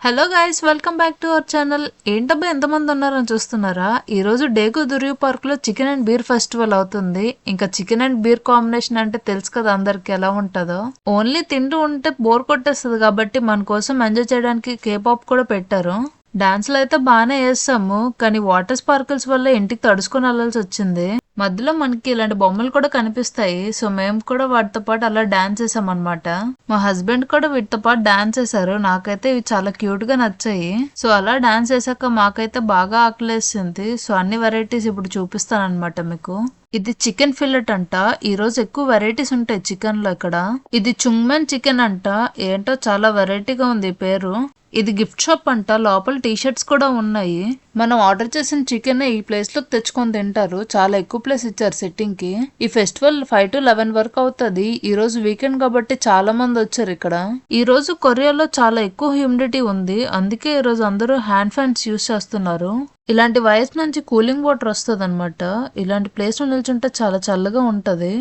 Hello guys, welcome back to our channel. ఏంటబ్బా ఎంతమంది ఉన్నారని చూస్తున్నారా? ఈ రోజు డేకు దుర్యు పార్క్ లో చికెన్ అండ్ బీర్ ఫెస్టివల్ అవుతుంది. ఇంకా చికెన్ అండ్ బీర్ కాంబినేషన్ అంటే తెలుసు కదా అందరికి ఎలా ఉంటుందో. ఓన్లీ తింటూ ఉంటే బోర్ కొట్టేస్తుంది కాబట్టి మన కోసం ఎంజాయ్ చేయడానికి కేపాప్ కూడా పెట్టారు. డాన్స్లు అయితే బాగానే వేస్తాము, కానీ వాటర్ స్పార్కిల్స్ వల్ల ఇంటికి తడుచుకొని వెళ్లాల్సి వచ్చింది. మధ్యలో మనకి ఇలాంటి బొమ్మలు కూడా కనిపిస్తాయి. సో మేము కూడా వాటితో పాటు అలా డాన్స్ చేసాం అనమాట. మా హస్బెండ్ కూడా వీటితో పాటు డాన్స్ చేశారు. నాకైతే ఇవి చాలా క్యూట్ గా నచ్చాయి. సో అలా డాన్స్ చేసాక మాకైతే బాగా ఆకలేసింది. సో అన్ని వెరైటీస్ ఇప్పుడు చూపిస్తాను అనమాట మీకు. ఇది చికెన్ ఫిల్లెట్ అంట. ఈ రోజు ఎక్కువ వెరైటీస్ ఉంటాయి చికెన్ లో ఇక్కడ. ఇది చుంగ్మెన్ చికెన్ అంట. ఏంటో చాలా వెరైటీగా ఉంది పేరు. ఇది గిఫ్ట్ షాప్ అంట. లోపల టీ షర్ట్స్ కూడా ఉన్నాయి. మనం ఆర్డర్ చేసిన చికెన్ ఈ ప్లేస్ లోకి తెచ్చుకొని తింటారు. చాలా ఎక్కువ ప్లేస్ ఇచ్చారు సిట్టింగ్ కి. ఈ ఫెస్టివల్ 5 to 11 వరకు అవుతుంది. ఈ రోజు వీకెండ్ కాబట్టి చాలా మంది వచ్చారు ఇక్కడ. ఈ రోజు కొరియాలో చాలా ఎక్కువ హ్యూమిడిటీ ఉంది. అందుకే ఈ రోజు అందరూ హ్యాండ్ ఫ్యాన్స్ యూస్ చేస్తున్నారు. ఇలాంటి వయసు నుంచి కూలింగ్ వాటర్ వస్తుంది అనమాట. ఇలాంటి ప్లేస్ లో నిల్చుంటే చాలా చల్లగా ఉంటది.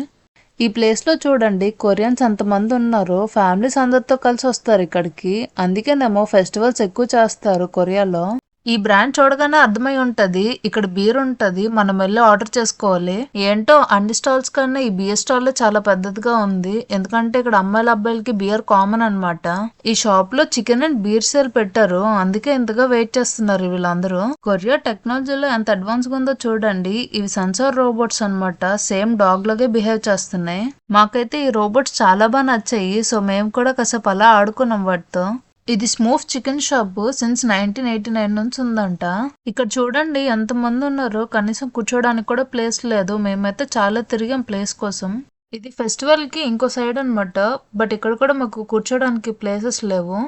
ఈ ప్లేస్ లో చూడండి, కొరియన్స్ ఎంతమంది ఉన్నారు. ఫ్యామిలీస్ అందరితో కలిసి వస్తారు ఇక్కడికి. అందుకేనేమో ఫెస్టివల్స్ ఎక్కువ చేస్తారు కొరియాలో. ఈ బ్రాండ్ చూడగానే అర్థమై ఉంటది. ఇక్కడ బీర్ ఉంటది, మనం వెళ్ళి ఆర్డర్ చేసుకోవాలి. ఏంటో అన్ని స్టాల్స్ కన్నా ఈ బియర్ స్టాల్ చాలా పెద్దదిగా ఉంది. ఎందుకంటే ఇక్కడ అమ్మాయిల అబ్బాయిలకి బియర్ కామన్ అన్నమాట. ఈ షాప్ లో చికెన్ అండ్ బీర్ సేల్ పెట్టారు. అందుకే ఇంతగా వెయిట్ చేస్తున్నారు వీళ్ళందరూ. కొరియా టెక్నాలజీలో ఎంత అడ్వాన్స్ గా ఉందో చూడండి. ఇవి సెన్సార్ రోబోట్స్ అన్నమాట. సేమ్ డాగ్ లాగే బిహేవ్ చేస్తున్నాయి. మాకైతే ఈ రోబోట్స్ చాలా బాగా నచ్చాయి. సో మేము కూడా కాసేపు అలా ఆడుకున్నాం వాటితో. ఇది స్మూఫ్ చికెన్ షాప్. సిన్స్ 1989 నుంచి ఉందంట. ఇక్కడ చూడండి ఎంత మంది ఉన్నారు. కనీసం కూర్చోడానికి కూడా ప్లేస్ లేదు. మేమైతే చాలా తిరిగాం ప్లేస్ కోసం. ఇది ఫెస్టివల్ కి ఇంకో సైడ్ అనమాట. బట్ ఇక్కడ కూడా మాకు కూర్చోడానికి ప్లేసెస్ లేవు.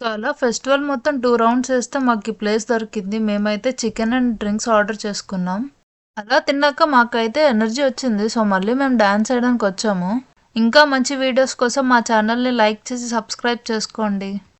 సో అలా ఫెస్టివల్ మొత్తం 2 రౌండ్స్ వేస్తే మాకు ఈ ప్లేస్ దొరికింది. మేమైతే చికెన్ అండ్ డ్రింక్స్ ఆర్డర్ చేసుకున్నాం. అలా తిన్నాక మాకైతే ఎనర్జీ వచ్చింది. సో మళ్ళీ మేము డాన్స్ చేయడానికి వచ్చాము. ఇంకా మంచి వీడియోస్ కోసం మా ఛానల్ని లైక్ చేసి సబ్స్క్రైబ్ చేసుకోండి.